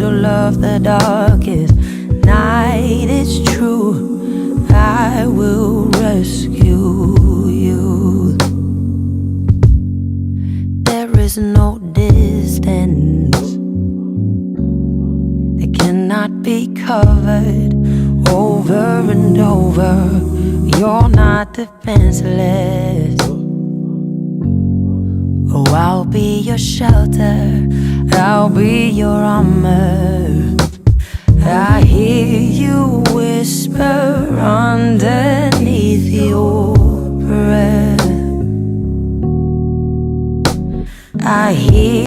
middle of the darkest night. It's true, I will rescue you. There is no distance that cannot be covered over and over. You're not defenseless. Oh, I'll be your shelter, I'll be your armor. I hear you whisper underneath your breath. I hear